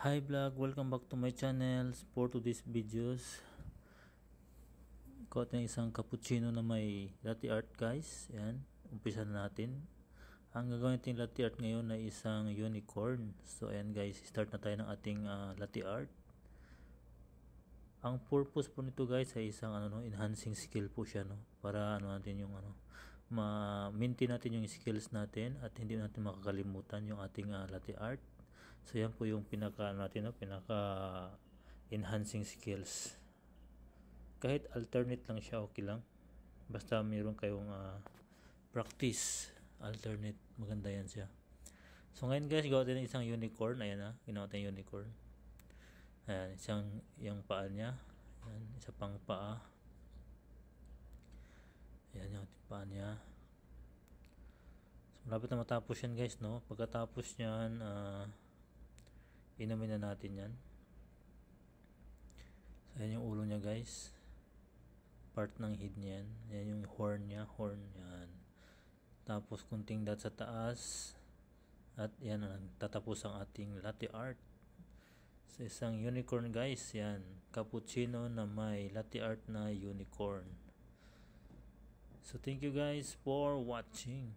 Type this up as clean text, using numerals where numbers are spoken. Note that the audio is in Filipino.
Hi vlog, welcome back to my channel. For today's videos, got na isang cappuccino na may latte art guys. Yan, umpisa na natin. Ang gagawin natin latte art ngayon ay isang unicorn. So ayan guys, start na tayo ng ating latte art. Ang purpose po nito guys ay isang enhancing skill po siya, no, para natin yung ma-maintain natin yung skills natin at hindi natin makakalimutan yung ating latte art. So yan po yung pinaka enhancing skills. Kahit alternate lang siya, okay lang. Basta mayroon kayong practice alternate, maganda yan siya. So ngayon guys, gawa din isang unicorn. Ayan ginawa tayong unicorn. Ayan, yung paa niya. Ayan, isa pang paa. Ayan yung paa niya. So malapit na matapos yan guys, no? Pagkatapos niyan, inumin na natin yan. So ayan yung ulo niya guys, part ng head niyan. Ayan yung horn niya, yan. Tapos kunting dot sa taas, at yan tatapos ang ating latte art. So isang unicorn guys, yan, cappuccino na may latte art na unicorn. So thank you guys for watching.